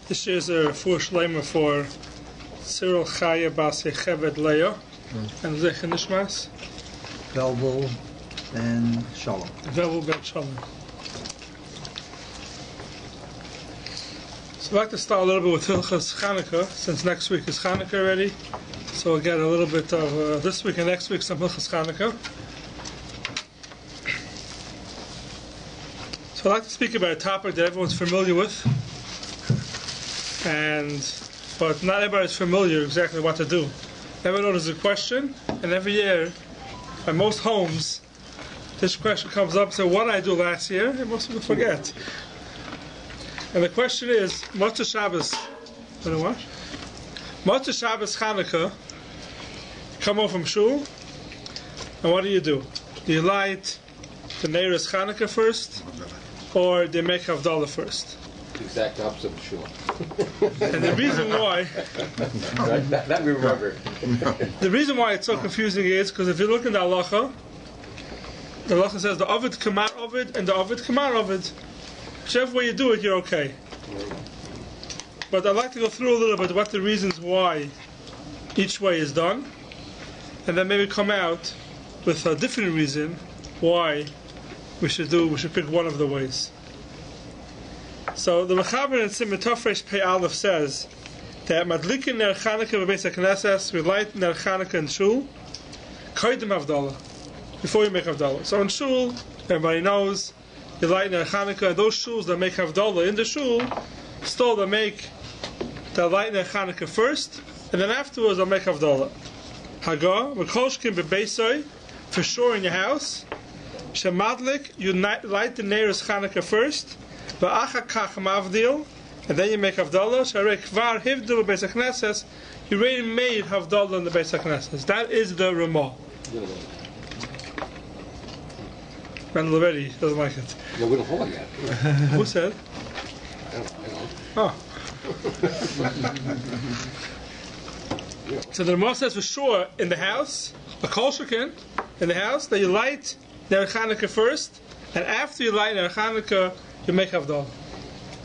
This year's a refuah shleima for Cyril Chaya Bas Yecheved Leah and Zecher Nishmas. Velvel and Shalom. Velvel ben Shalom. So I'd like to start a little bit with Hilchas Chanukah, since next week is Chanukah already. So we'll get a little bit of this week and next week some Hilchas Chanukah. So I'd like to speak about a topic that everyone's familiar with, but not everybody's familiar exactly what to do. Everyone knows there's a question, and every year, at most homes, this question comes up, so what did I do last year? And most people forget. And the question is, Motzei Shabbos, Motzei Shabbos Chanukah, come home from shul, and what do? Do you light the Neiros Chanukah first, or do you make Havdalah first? The exact opposite of shul. And the reason why... that we remember. The reason why it's so confusing is because if you look in the halacha says the Ovid Kamar Ovid and the Ovid Kamar Ovid. Whichever way you do it, you're okay. But I'd like to go through a little bit what the reasons why each way is done, and then maybe come out with a different reason why we should pick one of the ways. So the Mechaber in Simon Tofresh Pei Aleph says that Madlikin Ner Chanukah B'Beis HaKnesses, we light Ner Chanukah in Shul, Koydem Havdalah, before you make Havdalah. So in Shul, everybody knows, you light Ner Chanukah, and those shuls that make Havdalah in the Shul, still they'll light Ner Chanukah first, and then afterwards they'll make Havdalah. Hagah, V'kolshkin B'Beisoi, for sure in your house, Shemadlik, you light the Neiros Chanukah first, and then you make Havdalah. You already made Havdalah in the Beis HaKnesses. That is the Ramah. Randall already doesn't like it. No, we don't hold that. Who said? I don't. Oh. So the Ramah says for sure in the house, a kol shekin, in the house, that you light Ner Chanukah first, and after you light Ner Chanukah, you make Havdalah.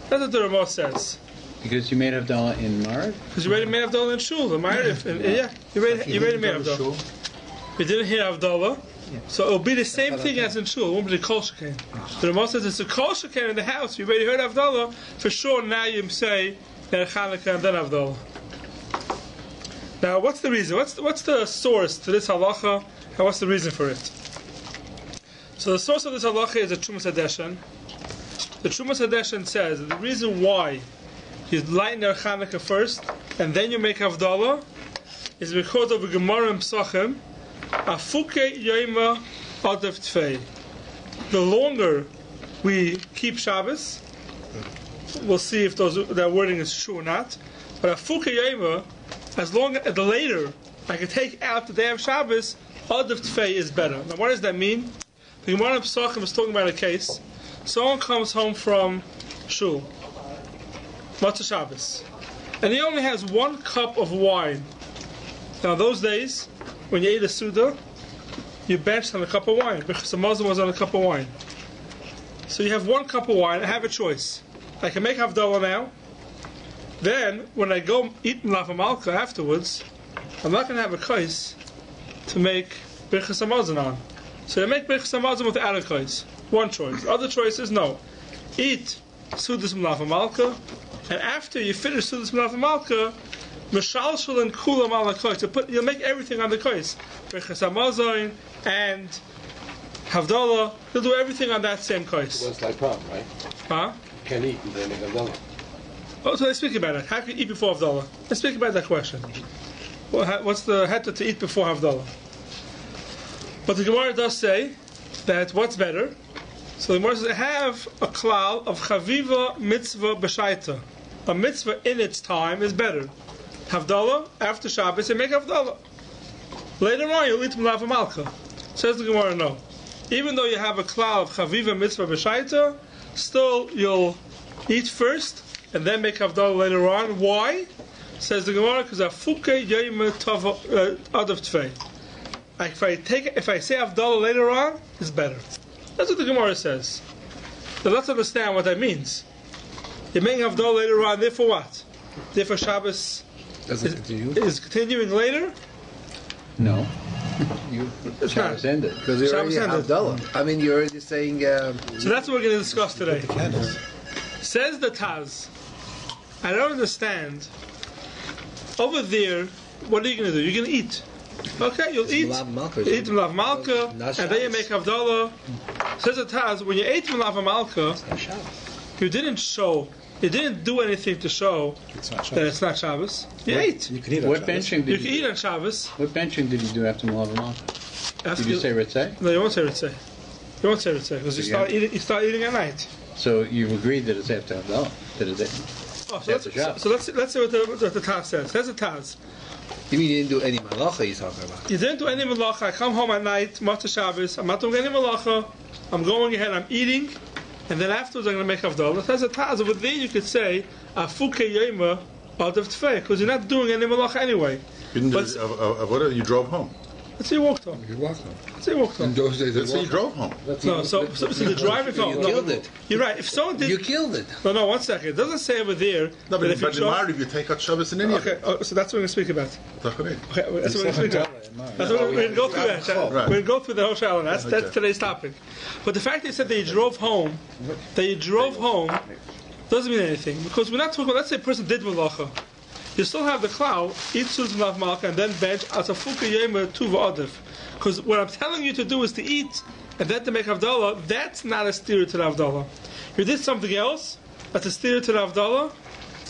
That's what the Ramah says. Because you made Havdalah in Marv? Because you already made Havdalah in Shul. You already made Havdalah. You didn't hear Havdalah, so it'll be the same thing as in Shul. It won't be the Kol Shekin. The Ramah says it's a Kol Shekin in the house. You already heard Havdalah. For sure, now you say Ner Chanukah and then Havdalah. Now, what's the reason? What's the source to this halacha, and what's the reason for it? So the source of this halacha is the Chumas Hadeshen. The Chumas Hadeshen says that the reason why you light Ner Chanukah first and then you make Havdalah is because of the Gemara in Pesachim, Afuke Yoima Adav Tfei. The longer we keep Shabbos, we'll see if that wording is true or not, but Afuke Yoima, the later I can take out the day of Shabbos, Adav Tfei is better. Now what does that mean? The Gemara in Pesachim is talking about a case. Someone comes home from Shul, Motzei Shabbos, and he only has 1 cup of wine. Now those days, when you ate a Suda, you benched on a cup of wine, because the Muslim was on a cup of wine. So you have 1 cup of wine, I have a choice. I can make Havdalah now, then when I go eat Melacha Malka afterwards, I'm not going to have a kais to make Bereshis on. So I make Bereshis without a kais. One choice. The other choice is no. Eat Sudas Melacha Malka, and after you finish Sudas Melacha Malka, Mishalshul and Kulam ala kois. You'll make everything on the kois. Bereshis Hamazon and Havdalah. You'll do everything on that same kois. That's like problem, right? Huh? You can't eat and then make Havdalah. Oh, so let's speak about it. How can you eat before Havdalah? Let's speak about that question. What's the heter to eat before Havdalah? But the Gemara does say that what's better. So the Gemara says, have a klal of chaviva mitzvah b'shaita. A mitzvah in its time is better. Havdalah, after Shabbos, you make Havdalah. Later on, you'll eat Melacha Malka. Says the Gemara, no. Even though you have a klal of chaviva mitzvah b'shaita, still you'll eat first, and then make Havdalah later on. Why? Says the Gemara, because afuke yoyme adav tvei. If I say Havdalah later on, it's better. That's what the Gemara says. So let's understand what that means. You're making Havdalah later on. Therefore, what? Therefore, Shabbos Doesn't continue. is continuing later. No. Shabbos ended. Because you're already Shabbos ended. Havdalah. I mean, you're already saying. So that's what we're going to discuss today. Says the Taz, I don't understand. Over there, what are you going to do? You're going to eat. Okay, you'll eat. You eat Malav Malka, and then you make Havdalah. Says the Taz, when you ate Malav Malka, you didn't do anything to show that it's not Shabbos. You ate. You can eat on What Shabbos. benching You did can you eat on Shabbos. What benching did you do after Malav Malka? Did you say Ritzeh? No, you won't say Ritzeh. You won't say Ritzeh because you start eating at night. So you agreed that it's after Havdalah. That it's Oh, after Shabbos. so let's see what the Taz says. There's a Taz. You mean you didn't do any malacha you're talking about? You didn't do any malacha. I come home at night, Matzah Shabbos. I'm not doing any malacha. I'm going ahead. I'm eating, and then afterwards I'm going to make Havdalah. There's a Taz over there. You could say Afuke Yema out of Tfei because you're not doing any malacha anyway. You didn't do what? You drove home. Let's say you walked home. You walked home. Let's say you walked home. In those days, Let's say you drove home. No, so the driving home. You killed it. You're right. If someone did, You killed it. no, 1 second. It doesn't say over there. No, that but if you in drove, Ma'ariv, you take out Shabbos in India. okay. So that's what we're going to speak about. Okay, that's what we're going to speak about. That's what we're going to go through that. Right. We're going to go through the whole shadow. That's Okay. today's topic. But the fact that you said that you drove home, doesn't mean anything because we're not talking. Let's say a person did malacha. You still have the cloud, eat suz malav malka, and then bench as a fuka yema tuva adif. Because what I'm telling you to do is to eat and then to make Havdalah. That's not a steer to the Havdalah. If you did something else, that's a steer to the Havdalah.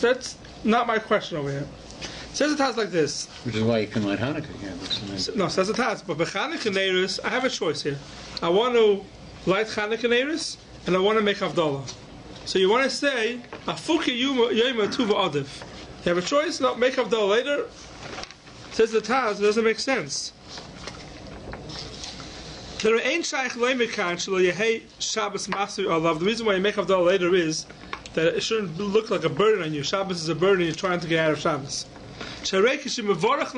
That's not my question over here. Says the Taz like this. Which is why you can light Hanukkah candles. No, says the Taz. But Chanukah Neiris, I have a choice here. I want to light Chanukah Neiris and I want to make Havdalah. So you want to say Afuka Yoma Tuva Adif. You have a choice. No, make Havdalah later. Says the Taz. It doesn't make sense. The reason why you make Havdalah later is that it shouldn't look like a burden on you. Shabbos is a burden you're trying to get out of Shabbos. When you make Hadlakas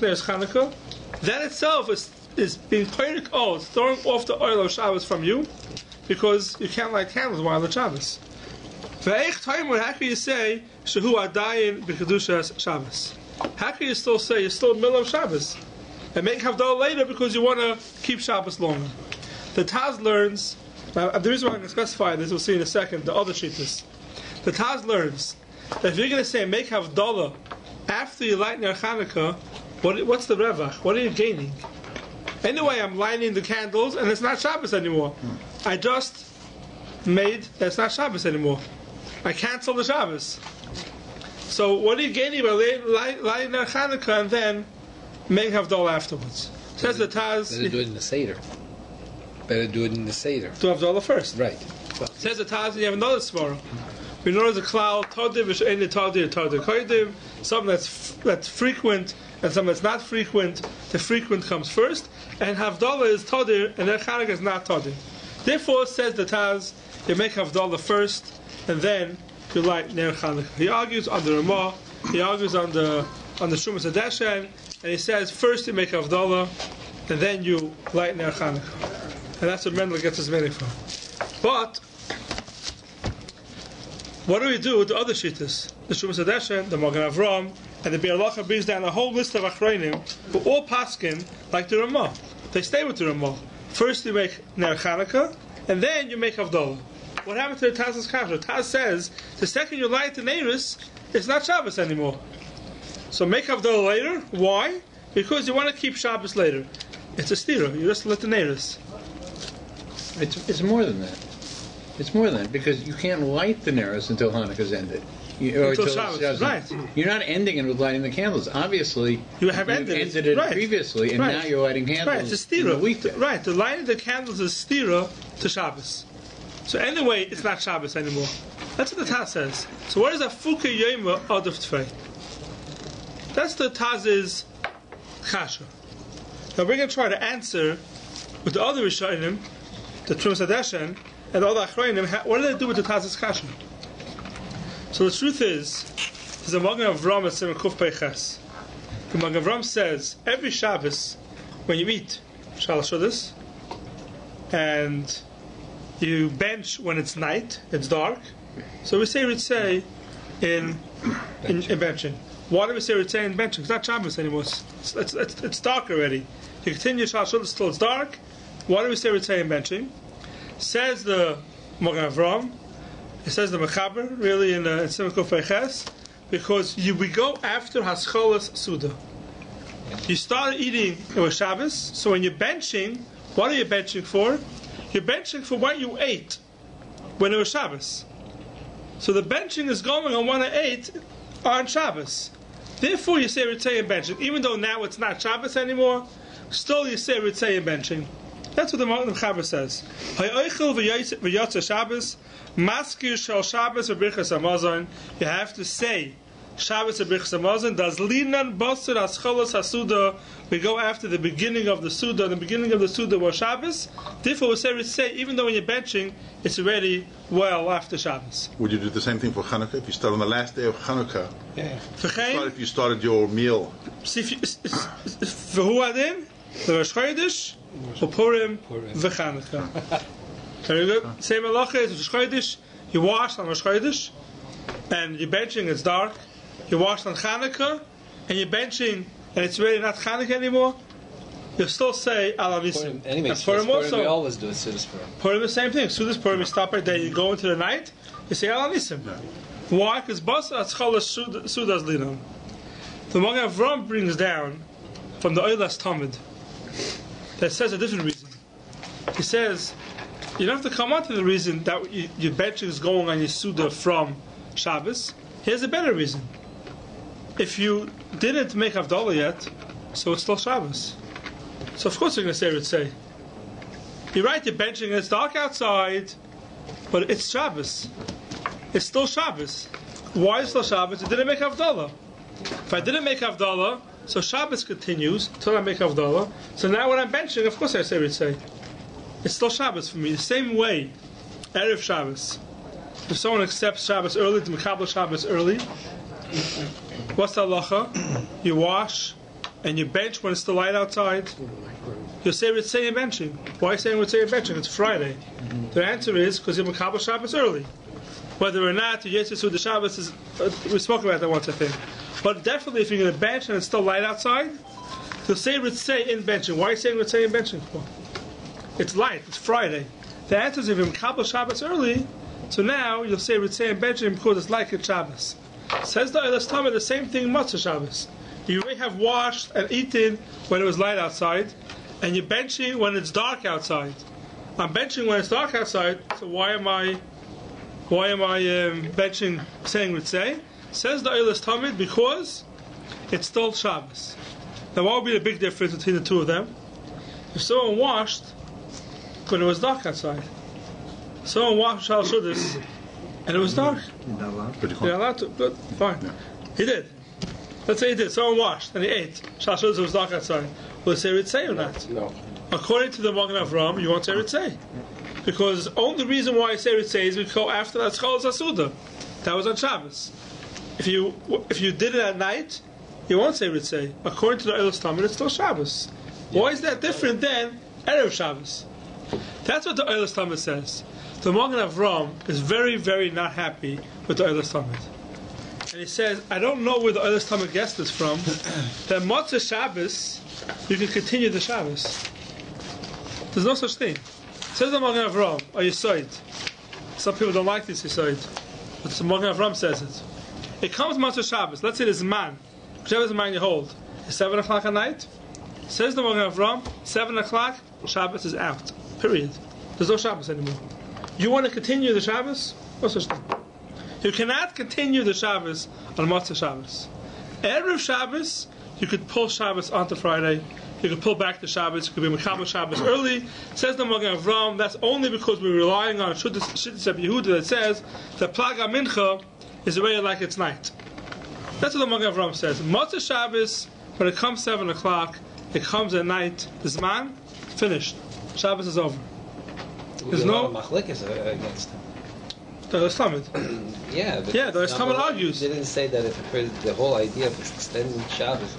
Ner Chanukah, that itself is being peirik. Oh, it's throwing off the oil of Shabbos from you because you can't light candles while it's Shabbos. How can you say Shehu Adayin b'Kedushas Shabbos? How can you still say you're still in the middle of Shabbos and make Havdalah later because you want to keep Shabbos longer? The Taz learns. Now, the reason why I'm going to specify this, we'll see in a second. The other shittas. The Taz learns that if you're going to say make Havdalah after you light Ner Chanukah, what's the revach? What are you gaining? Anyway, I'm lighting the candles and it's not Shabbos anymore. I just made that it's not Shabbos anymore. I cancel the Shabbos. So what are you gaining by lighting Ner Chanukah and then making Havdalah afterwards? Says the Taz. Better do it in the Seder. Better do it in the Seder. Do Havdalah first. Right. Says the Taz, you have another svara. We know there's a cloud, Todim, V'she'eni Todim, Todim Kodim, something that's frequent and something that's not frequent. The frequent comes first, and Havdalah is Todir, and Ner Chanukah is not Todir. Therefore, says the Taz, you make Havdalah first, and then you light Ner Chanukah. He argues on the Ramah, he argues on the Shumas Hadeshen, and he says first you make Havdalah, and then you light Ner Chanukah. And that's what Mendel gets his meaning from. But what do we do with the other shittas? The Shumas Hadeshen, the Magen Avram, and the Biur Halacha brings down a whole list of Achronim who all paskin like the Ramah. They stay with the Ramah. First you make Ner Chanukah, and then you make Havdalah. What happened to the Taz's Kasha? Taz says the second you light the Neiris, it's not Shabbos anymore. So make Havdalah later. Why? Because you want to keep Shabbos later. It's a stira. You just let the Neiris. It's more than that. It's more than that because you can't light the Neris until Hanukkah's ended. Until Shabbos, right. You're not ending it with lighting the candles. Obviously, You have ended it right. previously, and Right. now you're lighting candles. Right, it's a in the stira. weekday. Right, the lighting the candles is stira to Shabbos. So anyway, it's not Shabbos anymore. That's what the Taz says. So what is a fuka yema adif tfei? That's the Taz's kasha. Now we're going to try to answer with the other Rishonim, the Trumas Hadeshen, and the other Achronim, what do they do with the Taz's kasha? So the truth is the Magen Avram at Kuf Peiches. The Magen Avram says every Shabbos when you eat, Shal Shudas, and you bench when it's night, it's dark. So we say Ritzei in benching. Why do we say Ritzei in benching? It's not Shabbos anymore. It's dark already. You continue Shal Shudas till it's dark. Why do we say Ritzei in benching? Says the Magen Avram, it says the Mechaber, really in Simcha Vayeshev, because we go after Hascholas Suda. You start eating with Shabbos, so when you're benching, what are you benching for? You're benching for what you ate when it was Shabbos. So the benching is going on what I ate on Shabbos. Therefore you say Ritzei in benching. Even though now it's not Shabbos anymore, still you say Ritzei in benching. That's what the Mechaber says. You have to say Shabbos and Bereshis Hamazon. Das Linan Basar Ascholos Hasuda. We go after the beginning of the Suda. The beginning of the Suda was Shabbos. Therefore, we say even though when you're benching, it's already well after Shabbos. Would you do the same thing for Hanukkah? If you start on the last day of Hanukkah, if you started your meal. For who adin? The Rosh Chodesh, for Purim, v'Chanukah. Very good. Same halacha is Rosh Chodesh. You wash on Rosh Chodesh, and you're benching. It's dark. You wash on Chanukah, and you're benching, and it's really not Chanukah anymore. You still say Al Anisim. Anyway, Purim also. We always do a Sudas Purim. Purim the same thing. Sudas Purim, you stop right there. You go into the night. You say Al Anisim. Why? Because Bas Atzchalas Sudas Linan. The Magen Avram brings down from the Oilas Talmud that says a different reason. He says you don't have to come on to the reason that your benching is going on your Suda from Shabbos. Here's a better reason. If you didn't make Havdalah yet, so it's still Shabbos. So of course you're going to say Ritzei. You're right, you're benching, it's dark outside, but it's Shabbos. It's still Shabbos. Why is it still Shabbos? You didn't make Havdalah. If I didn't make Havdalah, so Shabbos continues until I make Havdalah. So now when I'm benching, of course I say Ritzei. It's still Shabbos for me. The same way, Erev Shabbos. If someone accepts Shabbos early, to Mekabel Shabbos early, what's the halacha? You wash and you bench when it's still light outside. You say Ritzei in benching. Why are you saying Ritzei in benching? It's Friday. The answer is because you Mekabel Shabbos early. Whether or not you Yetzisu the Shabbos is, we spoke about that once, I think. But definitely, if you're going to bench and it's still light outside, you'll say Ritzei in benching. Why are you saying Ritzei in benching for? It's light. It's Friday. The answer is if you Mekabel Shabbos early, so now you'll say Ritzei in benching because it's like it's Shabbos. Says the Oilas Talmud the same thing Matzah Shabbos. You may have washed and eaten when it was light outside, and you're benching when it's dark outside. I'm benching when it's dark outside, so why am I benching saying Ritzei? Says the Oilas Talmud because it's still Shabbos. Now what would be the big difference between the two of them? If someone washed when it was dark outside, someone washed Shal Shudas and it was dark, you're allowed to. Good, fine. Yeah. He did. Let's say he did. Someone washed and he ate Shal Shudas, it was dark outside. Will they say Ritzei or not? No. According to the Magen Avram, you won't say Ritzei. Because the only reason why I say Ritzei is because after that Scholas Asuda. That was on Shabbos. If you did it at night, you won't say Ritzei. According to the Oilas Talmud, it's still Shabbos. Why is that different than Erev Shabbos? That's what the Oilas Talmud says. The Magen Avram is very, very not happy with the Oilas Talmud. And he says, I don't know where the Oilas Talmud gets this from, that Motzei Shabbos, you can continue the Shabbos. There's no such thing. Says the Magen Avram, or Yisoid. Some people don't like this Yisoid, but the Magen Avram says it. It comes Motzei Shabbos. Let's say there's a man. Whichever man you hold. It's 7 o'clock at night. Says the Magen Avram, 7 o'clock, Shabbos is out. Period. There's no Shabbos anymore. You want to continue the Shabbos? No such thing. You cannot continue the Shabbos on Motzei Shabbos. Erev Shabbos, you could pull Shabbos onto Friday. You could pull back the Shabbos. You could be Mekabel Shabbos early. Says the Magen Avram, that's only because we're relying on Shittas of Yehuda that says that Plaga Mincha is already like it's night. That's what the Magen Avram says. Motzei Shabbos, when it comes 7 o'clock, it comes at night. The Zman, finished. Shabbos is over. There's no Machlikas against him. The Oilas Talmud. Yeah, but the Oilas Talmud argues. They didn't say that if the whole idea of extending Shabbos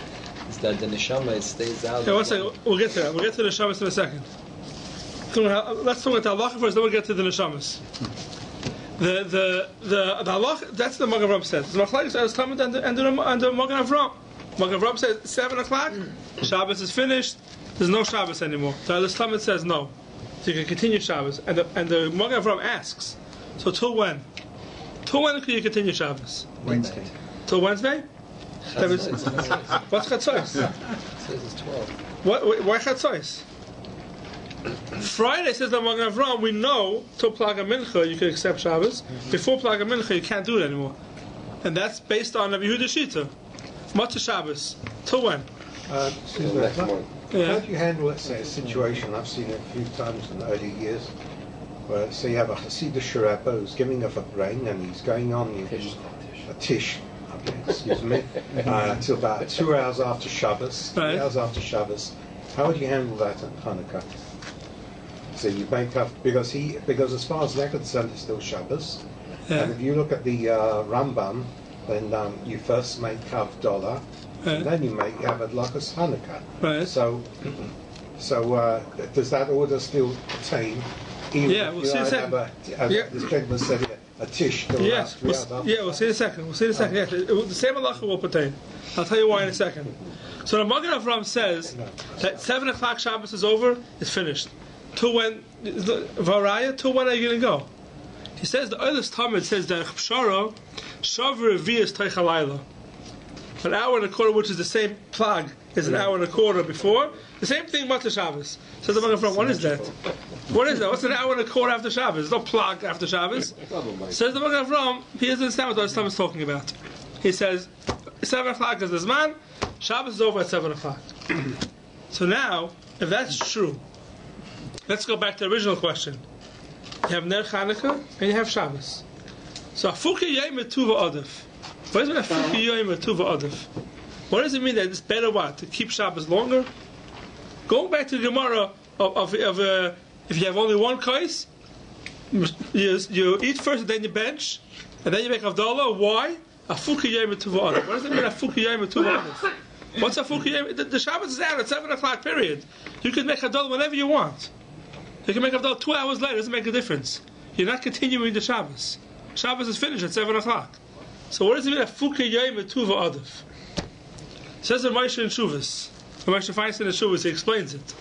Is that the neshama it stays out? Okay, one second. We'll get to that. We'll get to the neshamas in a second. Let's talk about the halacha first, then we'll get to the neshamas. The halacha, that's the Magen Avraham says. The machlokes is Talmud and the Magen Avraham. Magen Avraham says 7 o'clock, Shabbos is finished, there's no Shabbos anymore. The Talmud says no. So you can continue Shabbos. And the Magen Avraham asks, so till when? Till when can you continue Shabbos? Wednesday. Till Wednesday? What's Chatzos? It says it's 12. Why Chatzos? Friday says the Magen Avraham, we know till Plaga Mincha you can accept Shabbos. Before Plaga Mincha you can't do it anymore. And that's based on Rabbi Yehuda Shita. Much of Shabbos. Till when? Till next morning. Yeah. How do you handle, let's say, a situation, I've seen it a few times in the early years, where, say, you have a Hasidic Rebbe who's giving up a brain and he's going on a tish, excuse me, till about 2 hours after Shabbos, 3 hours after Shabbos. How would you handle that at Hanukkah? So you make up, because as far as they're concerned, it's still Shabbos. Yeah. And if you look at the Rambam, then you first make Havdalah, and then you have Adlakas Hanukkah. Right. So does that order still pertain? Yeah, we'll see in a second. This gentleman said here, a tish. Yes, we'll see in a second. We'll see in a second. Yes, the same halacha will pertain. I'll tell you why in a second. So the Magen Avraham says that 7 o'clock Shabbos is over, it's finished. Till when? Varaya, till when are you going to go? He says the Oilus Talmud says that Pshara Shavar Revius Teichalayla. An hour and a quarter, which is the same plug as an hour and a quarter before. The same thing, Mata Shabbos. Says the Magen Avraham, what is that? What is that? What's an hour and a quarter after Shabbos? There's no plug after Shabbos. Says the Magen Avraham, he doesn't understand what the Oilus Talmud is talking about. He says 7 o'clock is the Zman, Shabbos is over at 7 o'clock. So now, if that's true, let's go back to the original question. You have Ner Chanukah and you have Shabbos. So Afuki Yom Tuva Adif. What does it mean Afuki Yom Tuva Adif? What does it mean that it's better what? To keep Shabbos longer? Going back to the Gemara of if you have only one kais, you eat first and then you bench, and then you make Havdalah. Why? Afuki Yom Tuva Adif. What does it mean Afuki Yom Tuva Adif? What's Afuki Yom? The Shabbos is out at 7 o'clock period. You can make Havdalah whenever you want. You can make Havdalah 2 hours later, it doesn't make a difference. You're not continuing the Shabbos. Shabbos is finished at 7 o'clock. So what does it mean, Afuki Yom Tuva Adif? It says in Moshe in Shuvas, when Moshe finds in the Shuvas, he explains it.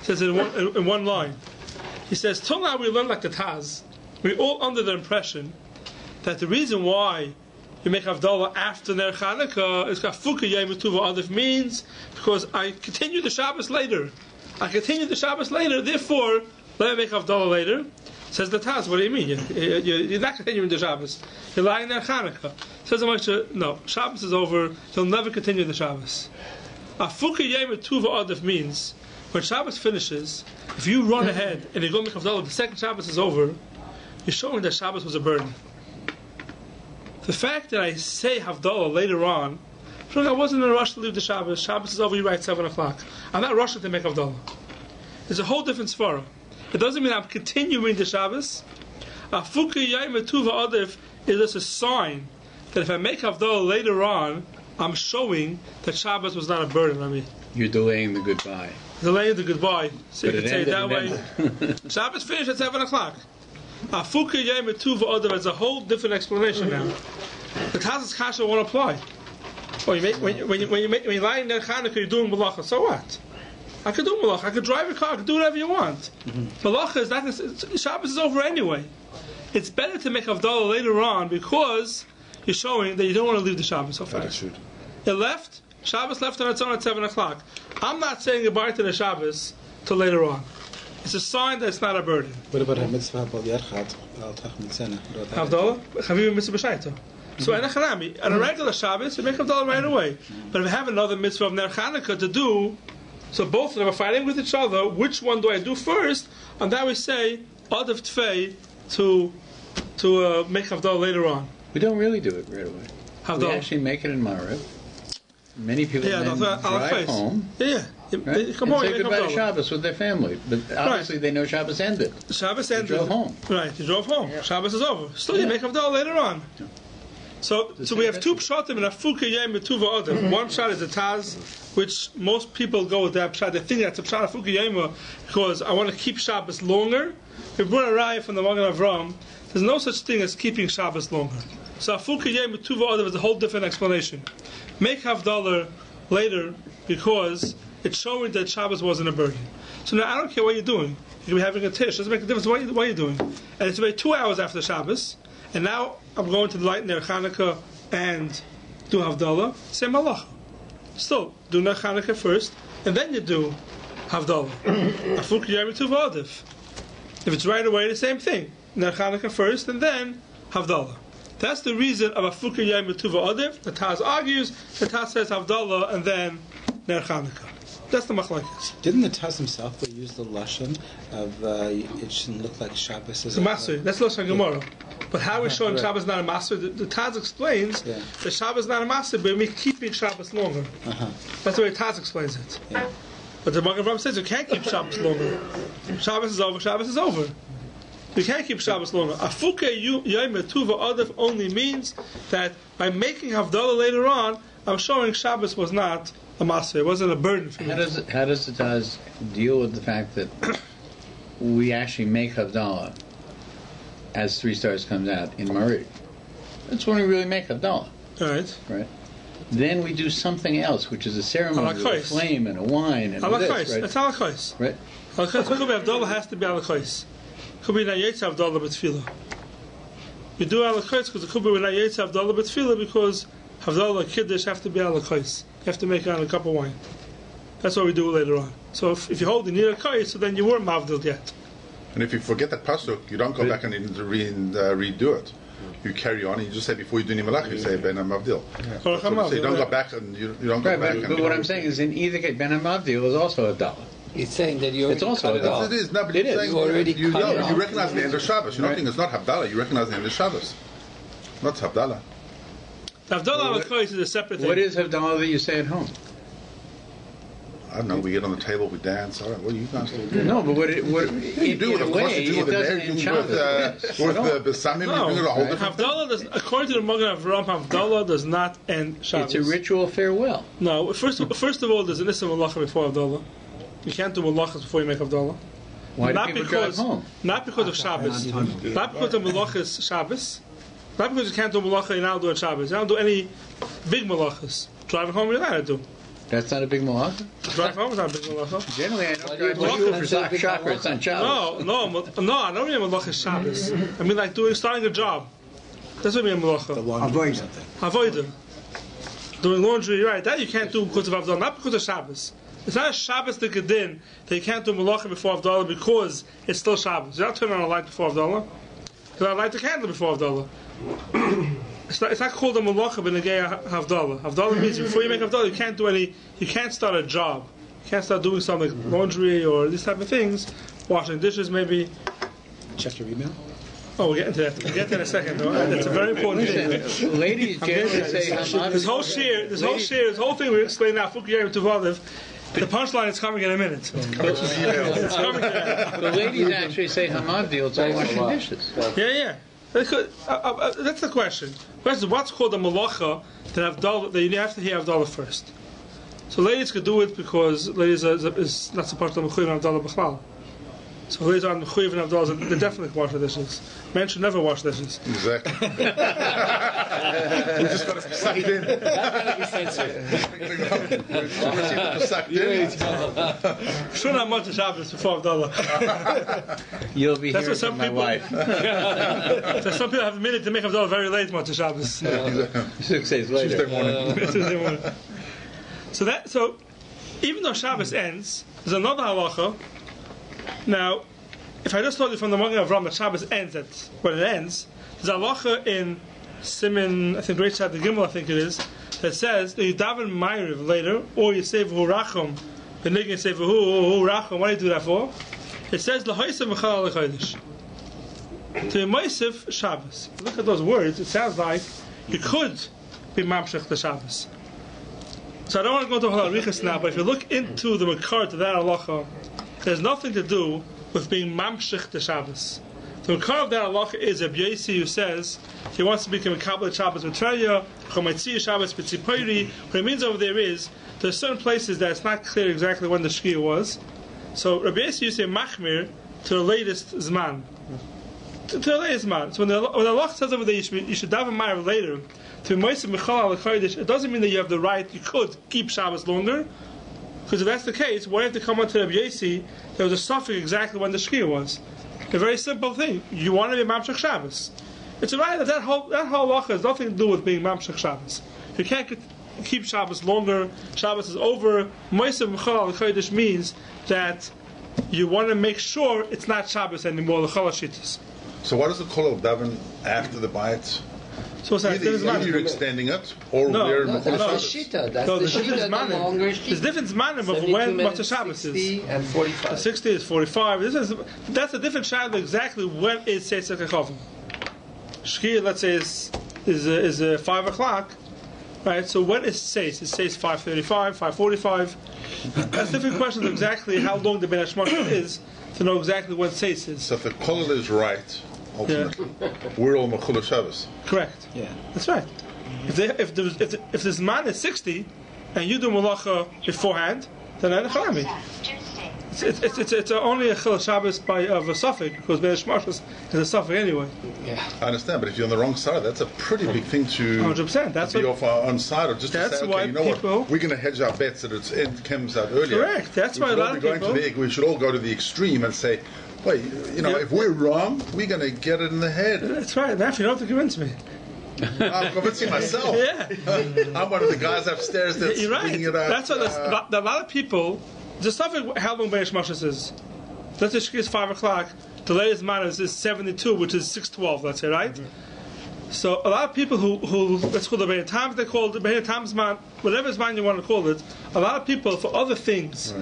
He says in one line. He says, till now we learn like the Taz, we're all under the impression that the reason why you make Havdalah after Ner Chanukah is Afuki Yom Tuva Adif means because I continue the Shabbos later. Therefore, let me make Havdalah later. Says the Taz, what do you mean? You're not continuing the Shabbos. You're lying there Chanukah. Says the Moshe, no, Shabbos is over, you'll never continue the Shabbos. Afuki Yom Tuva Adif means, when Shabbos finishes, if you run ahead and you go make Havdalah, the second Shabbos is over, you're showing that Shabbos was a burden. The fact that I say Havdalah later on, I wasn't in a rush to leave the Shabbos. Shabbos is over, you write 7 o'clock. I'm not rushing to make Havdalah. It's a whole different svara. It doesn't mean I'm continuing the Shabbos. Afuki Yom Tuva Adif is just a sign that if I make Havdalah later on, I'm showing that Shabbos was not a burden on me. You're delaying the goodbye. Delaying the goodbye. So But you can say it that way. Shabbos finished at 7 o'clock. Afuki Yom Tuva Adif is a whole different explanation now. The Taz's Kasha won't apply. When you lie in Ner Chanukah, you're doing malacha. So what? I could do malacha. I could drive a car. I could do whatever you want. Malacha is not. Shabbos is over anyway. It's better to make Havdalah later on because you're showing that you don't want to leave the Shabbos so fast. It left. Shabbos left on its own at 7 o'clock. I'm not saying goodbye to the Shabbos till later on. It's a sign that it's not a burden. What about a mitzvah about Yarchat? Havdalah? Chavim mitzvah b'shaita. So on a regular Shabbos, you make Havdalah right away. But if I have another mitzvah of Ner Chanukah to do, so both of them are fighting with each other, which one do I do first? And that we say, Adif Tfei, to make Havdalah later on. We don't really do it right away. Havdalah. We actually make it in Maariv. Many people then drive home. Yeah. Right? Come on, say goodbye to Shabbos with their family. But obviously they know Shabbos ended. Shabbos ended. They drove home. Right, you drove home. Yeah. Shabbos is over. Still, you make Havdalah later on. So we have two pshatim in Afuka Yom Metuva Adam. One pshat is the Taz, which most people go with that pshat. They think that's a pshat Afuka Yom because I want to keep Shabbos longer. We brought a raya from the Magen Avram. There's no such thing as keeping Shabbos longer. So Afuka Yom Metuva Adam is a whole different explanation. Make Havdalah later because it's showing that Shabbos wasn't a burden. So now I don't care what you're doing. You can be having a tish. Doesn't make a difference what you're doing. And it's about 2 hours after Shabbos. And now I'm going to light Ner Chanukah and do Havdalah. Same halacha. Still, do Ner Chanukah first, and then you do Havdalah. Afuk Yom Tuv Adif. If it's right away, the same thing. Ner Chanukah first, and then Havdalah. That's the reason of Afuk Yom Tuv Adif. The Taz argues, the Taz says Havdalah, and then Ner Chanukah. That's the machlokes. Didn't the Taz himself use the lashon of it shouldn't look like Shabbos? It's a master. That's Lashon Gemara. But how we're showing Shabbos not a master? The Taz explains that Shabbos not a master, but we're keeping Shabbos longer. That's the way Taz explains it. Yeah. But the Magen Avram says you can't keep Shabbos longer. Shabbos is over. Shabbos is over. You can't keep Shabbos longer. Afuke Yom Tuva Adif only means that by making Havdalah later on, I'm showing Shabbos was not a master. It wasn't a burden for me. How does the Taz deal with the fact that we actually make Havdalah as 3 stars comes out in Marid? That's when we really make Havdalah. Right. Then we do something else, which is a ceremony with a flame and a wine and this, right? It's halachos. Right. Halachos. Could be Havdalah has to be halachos. Could be Nayetz Havdalah b'tfilah. We do halachos because it could be Nayetz Havdalah b'tfilah because Havdalah Kiddush have to be halachos. You have to make it on a cup of wine. That's what we do later on. So if you hold the near kais, so then you weren't mavdil yet. And if you forget that pasuk, you don't go back and redo it. You carry on and you just say before you do Nimalach, you say Ben HaMavdil. So you don't go back and you don't go back. But what I'm saying is in either case, Ben HaMavdil is also a dollar. He's saying that you already cut it off. It is. No, but it is. Saying you already cut it off. You recognize the end of Shabbos. You're not thinking it's not Havdalah. You recognize the end of Shabbos. Not Havdalah. Havdalah al kais is a separate thing. What is Havdalah that you say at home? I don't know. We get on the table, we dance. All right, what do you guys do? No, but you do it. Of course, you do it there. You do it with the Besamim. You do it a whole different thing. Havdalah does, according to the Magen Avram, Havdalah does not end Shabbos. It's a ritual farewell. No, first of all, there's an Issa Malacha before Havdalah. You can't do Malachas before you make Havdalah. Why do people drive home? Not because of Shabbos. Not because of Malachas Shabbos. Not because you can't do Malacha, you're not doing Shabbos. You don't do any big Malachas. Driving home, you're not to do. That's not a big malacha? Drive home is not a big malacha. Generally, I don't drive home for chakra. It's not Shabbos. No, I don't mean malacha Shabbos. I mean like starting a job. That's what I mean malacha. Avoid something. Avoid. Doing laundry, right? That you can't do because of Havdalah, not because of Shabbos. It's not a Shabbos the Gedin that you can't do malacha before Havdalah because it's still Shabbos. You're not turning on a light before Havdalah. Because I light the candle before Havdalah. It's not called a malacha b'negei Havdalah. Havdalah means before you make Havdalah, you can't start a job. You can't start doing something like laundry or these type of things, washing dishes maybe. Check your email. Oh, we'll get into that. We'll get to that in a second, though. That's a very important thing. Ladies generally say Hamad. This whole thing we explain now, Fukiyah to Vadav, the punchline is coming in a minute. It's coming in. The ladies actually say Hamavdil, it's all washing dishes. Yeah. That's the question. What's called a malacha that you have to hear Havdalah first? So ladies could do it because ladies is not supposed to mechuyev Havdalah b'chlal. So ladies aren't mechuyev in Havdalah, so they definitely wash the dishes. Men should never wash dishes. Exactly. We just got to be sucked in. Shouldn't have much Shabbos before Havdalah. You'll be hearing from my wife. So some people have a minute to make Havdalah very late much Shabbos. 6 days later. Tuesday morning. So even though Shabbos ends, there's another halacha. Now, if I just told you from the Magen Avram that Shabbos ends at when it ends, there's a halacha in Siman, I think Reish the Gimel, I think it is, that says that you daven Ma'ariv later, or you say V'hu Racham, the nigga say V'hu Racham. What do you do that for? It says L'hoisav Mechal L'chodesh. To be Moisef Shabbos. Look at those words. It sounds like you could be Mamshech the Shabbos. So I don't want to go into Halarichas now, but if you look into the Makar to that halacha, there's nothing to do with being mamshich the Shabbos. The Makar of that halacha is Rabbi Yossi, who says he wants to become a Kabbalah Shabbos B'Treya, Chometzi Shabbos B'Tzipoiri. What it means over there is there are certain places that it's not clear exactly when the Shkia was. So Rabbi Yossi used to say Machmir to the latest Zman. To the latest Zman. So when the halacha says over there you should daven Ma'ariv later, to be Moisei Michal al Kodesh, it doesn't mean that you have the right, you could keep Shabbos longer. Because if that's the case, why have to come on to Rabbi Yossi? There was a suffix exactly when the Shkia was. A very simple thing. You want to be Mamshech Shabbos. It's right that whole halacha has nothing to do with being Mamshech Shabbos. You can't keep Shabbos longer. Shabbos is over. Moisei Michal al Kodesh means that you want to make sure it's not Shabbos anymore. The Chalashitas. So what is the call of daven after the bayit? So what's that? Either you're extending it, or we're that's the Shita. That's the Shita, the longer Shita. There's different zmanim of when Motzei Shabbos is. 60 and 45. 60 is 45. That's a different shadow exactly when it says Sekachovim. Shkia, let's say, is 5 o'clock. Right? So when it says 5:35, 5:45. That's different questions of exactly how long the Ben Hashmashah is to know exactly when it says is. So if the call is right, ultimately, we're all Mechula Shabbos. Correct. Yeah. That's right. If this man is 60 and you do malacha beforehand, then I'm Harami. It's only a Chil Shabbos of a suffix because Beresh Marshals is a suffix anyway. Yeah. I understand, but if you're on the wrong side, that's a pretty big thing to 100%. That's be off our own side, or just to that's say, why okay, you know people, what, we're going to hedge our bets that it comes out earlier. Correct. That's why a lot of people. We should all go to the extreme and say, well, if we're wrong, we're going to get it in the head. That's right. Now you don't have to convince me. I'm convincing myself. Yeah. I'm one of the guys upstairs that's You're right. bringing it out. That's what a lot of people. The suffix how long Beresh Marshals is. Let's say Shkia is 5 o'clock. The latest man is 72, which is 6:12. Let's say, right? Mm-hmm. So a lot of people who let's call the Bein Times, they call it the Bein Times man, whatever man you want to call it. A lot of people for other things,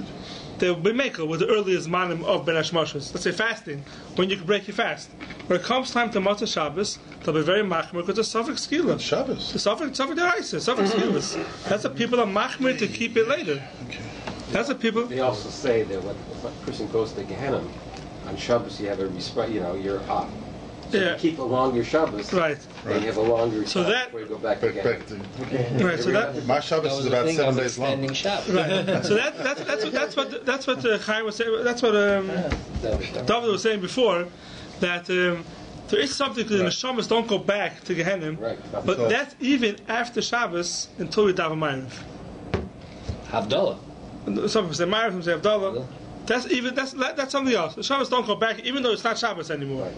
they'll be maker with the earliest man of Ben Hashmashas. Let's say fasting, when you can break your fast. When it comes time to Motzei Shabbos, they'll be very machmir because the suffix skila. Shabbos. The suffix deraisa, suffix skilas. That's what people are machmir to keep it later. Okay. That's what people. They also say that when a person goes to Gehenna, on Shabbos you have a respect, you're up. So Yeah. you keep a longer Shabbos, Right. and you have a longer So time that- before you go back to Gehenna. Right. So that. My Shabbos is about 7 days long. Right. So that's what Chaim was saying. That's what David was saying before. That there is something because the neshamas don't go back to Gehenna, Right. but that's even after Shabbos until we daven Ma'ariv. Havdalah. Some people say Ma'ariv, some say Havdalah. That's something else. The Shabbos don't go back, even though it's not Shabbos anymore.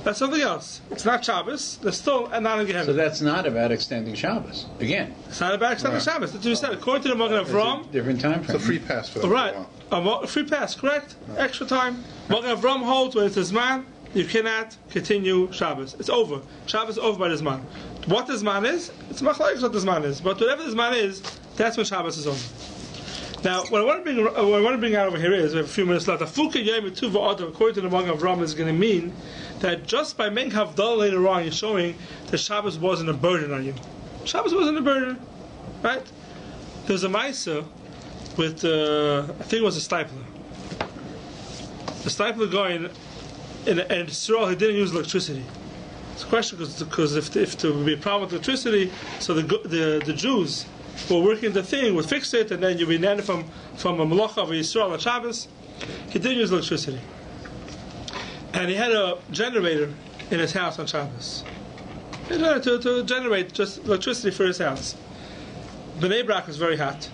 That's something else. It's not Shabbos. There's still not in Gehenna. So that's not about extending Shabbos. Again, It's not about extending Shabbos. That's what we said. According to the Magen Avram, different time It's a frame. free pass for that. right? A free pass, correct? Extra time. Magen Avram holds when it's a Zman, you cannot continue Shabbos. It's over. Shabbos is over by the Zman. What the Zman is, it's machlokes what the Zman is. But whatever the Zman is, that's when Shabbos is over. Now, what I want to bring out over here is, we have a few minutes left. According to the Magen Avram, is going to mean that just by making Havdalah later on, you're showing that Shabbos wasn't a burden on you. Shabbos wasn't a burden, right? There's a Maisa with, I think it was a stipler. The stipler going, and Yisrael, he didn't use electricity. It's a question because if there would be a problem with electricity, so the Jews who were working the thing would fix it, and then you'd be nanned from a malacha of Yisrael on Shabbos. He didn't use electricity. And he had a generator in his house on Shabbos. To generate just electricity for his house. Bnei Brak was very hot.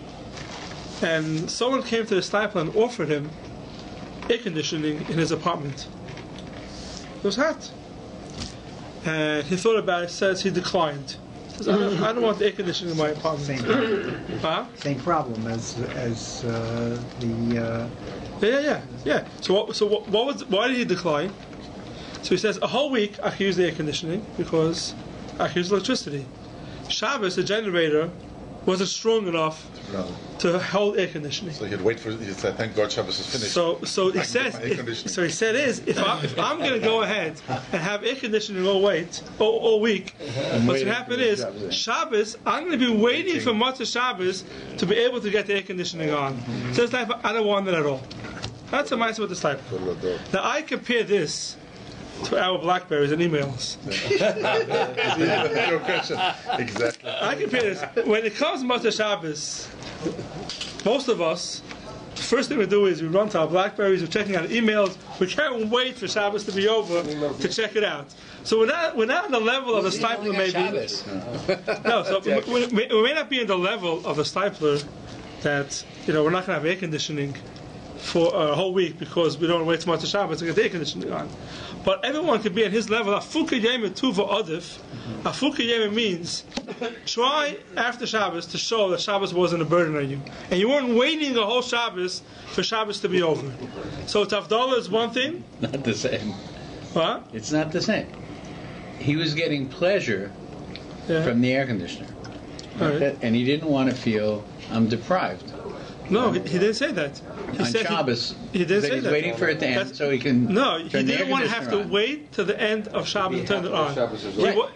And someone came to the stipler and offered him air conditioning in his apartment. It was hot. And he thought about it, says he declined. He says, I don't want air conditioning in my apartment. Same problem as the. Yeah. So why did he decline? So he says, a whole week I can use the air conditioning because I can use electricity. Shabbos, the generator, wasn't strong enough to hold air conditioning. So he'd wait he'd say, thank God Shabbos is finished. So he says, if I'm going to go ahead and have air conditioning all week, what's going to happen is Shabbos, I'm going to be waiting for Motzei Shabbos to be able to get the air conditioning on. So it's like, I don't want it at all. That's a mindset with the type. Now I compare this to our Blackberries and emails. Your question. Exactly. I compare this. When it comes to Motzei Shabbos, most of us, the first thing we do is we run to our Blackberries, we're checking out emails, we can't wait for Shabbos to be over to check it out. So we're not on the level of a stipler, maybe. No, so we may not be in the level of a stipler that, we're not going to have air conditioning for a whole week because we don't want to wait too much to Shabbos to get the air conditioning on. But everyone can be at his level. Afuka Yema Tuva Adif. Afuka Yema means try after Shabbos to show that Shabbos wasn't a burden on you. And you weren't waiting a whole Shabbos for Shabbos to be over. So Tavdallah is one thing. Not the same. What? It's not the same. He was getting pleasure from the air conditioner. Right. And he didn't want to feel, I'm deprived. No, he didn't say that. He on said Shabbos, he didn't say he's that. waiting for it to end so he can. No, he turn didn't want to have to wait to the end of Shabbos to turn it on.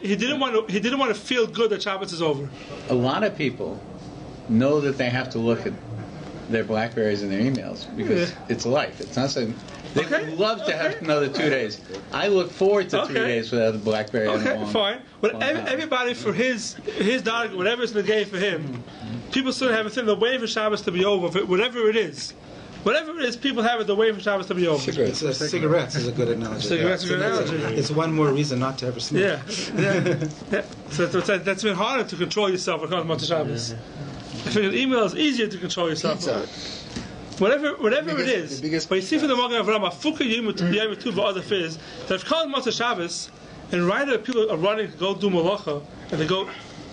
He didn't want to feel good that Shabbos is over. A lot of people know that they have to look at their Blackberries and their emails because it's life. It's not something. They would love to have another 2 days. I look forward to 3 days without the Blackberry. Okay, fine. But everybody for his dog, whatever is the game for him, people still have a thing. They're waiting for Shabbos to be over. Whatever it is, people have it. They're waiting for Shabbos to be over. Cigarettes is a good analogy. Cigarettes is a good analogy. It's one more reason not to ever smoke. Yeah. So that's been harder to control yourself when it comes to Shabbos. I think an email is easier to control yourself. Whatever it is, but you see from the Magen Avraham, Afuka Yom Tuv Adif is that if Kol Motzei Shabbos and right away people are running to go do Malacha and they go,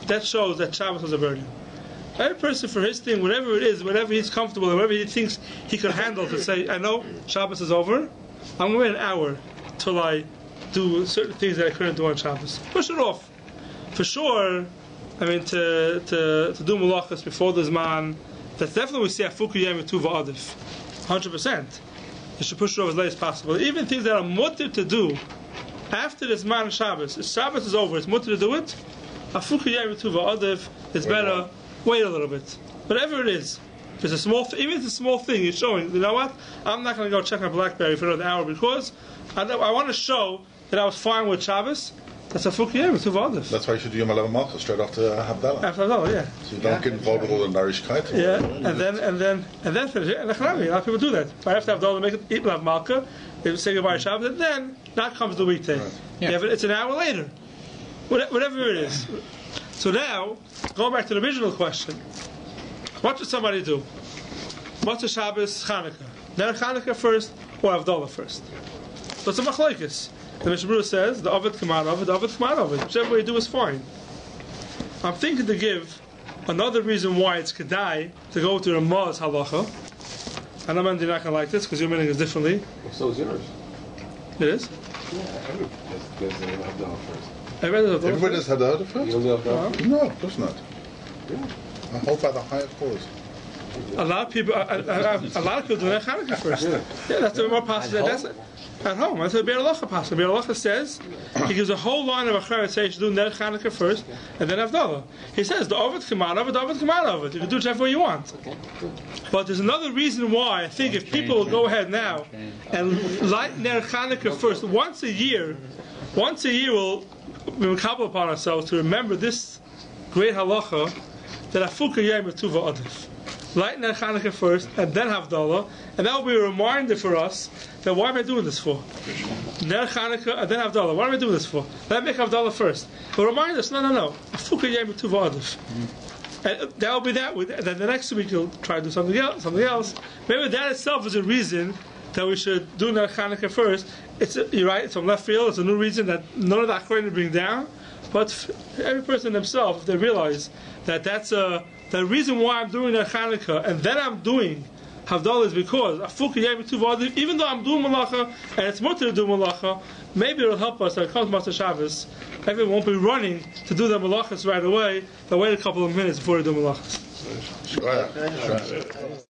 that shows that Shabbos was a burden. Every person for his thing, whatever it is, whatever he's comfortable, whatever he thinks he can handle, to say, I know Shabbos is over, I'm going to wait an hour till I do certain things that I couldn't do on Shabbos. Push it off. For sure, I mean, to do Malachas before the Zman, that's definitely we see Afuka Yom Tuva Adif. 100%. You should push it over as late as possible. Even things that are mutter to do after this man Shabbos, if Shabbos is over, it's mutter to do it. Afuka Yom Tuva Adif, it's better wait a little bit. Whatever it is. If it's a small even if it's a small thing, you're showing, you know what? I'm not going to go check my Blackberry for another hour because I want to show that I was fine with Shabbos. That's Afuka Yom Tuva Adif. That's why you should do Yom Halev Malchus straight after Havdalah. After Havdalah, yeah. So you don't get involved with all the nourishkeit. Yeah, and then finish it. And a lot of people do that. Right after Havdalah, make it eat Lav Malka, they say goodbye to Shabbos, and then now comes the weekday. Right. Yeah. It's an hour later. Whatever it is. So now, going back to the original question, what should somebody do? What's a Shabbos Chanukah? Then Chanukah first or Havdalah first? So it's a machlokes. The Mishnah Berurah says, the Ovid Kaman Ovid, the Ovid Kaman Ovid. Whichever way you do is fine. I'm thinking to give another reason why it's Kedai to go to Ramah's halacha. I know man, you're not going to like this because your meaning is differently. So is yours. It is? Yeah, everybody does Havdalah first. Everybody does Havdalah first? You don't do Havdalah? No, of course not. I hold by the higher cause. A lot of people do that Chanukah first. Yeah, that's the more possible. That's at home. That's what Bereshis passes. Bereshis says he gives a whole line of Acharet say you should do Ner Chanukah first and then Havdalah. He says the Ovid Kaman Ovid, Ovid Kaman Ovid. You can do whichever way you want. But there's another reason why I think if people will go ahead now and light Ner Chanukah first once a year we'll couple upon ourselves to remember this great halacha that Afuka Yom Tuva Adif. Light Ner Chanukah first, and then Havdalah, and that will be a reminder for us that why am I doing this for? Ner Chanukah, and then Havdalah. What am I doing this for? Let me make Havdalah first. But remind us, no. Afuka Yom Tuva Adif. And that will be that. Then the next week you'll try to do something else. Maybe that itself is a reason that we should do Ner Chanukah first. You're right, it's from left field. It's a new reason that none of the Acharonim bring down. But every person themselves, if they realize that that's the reason why I'm doing Ner Chanukah and then I'm doing Havdalah is because Afuka Yom Tuva Adif, even though I'm doing Malacha and it's mutter to do Malacha, maybe it'll help us that it comes Motzei Shabbos. Everyone won't be running to do the Malachas right away. They'll wait a couple of minutes before they do Malachas. Sure.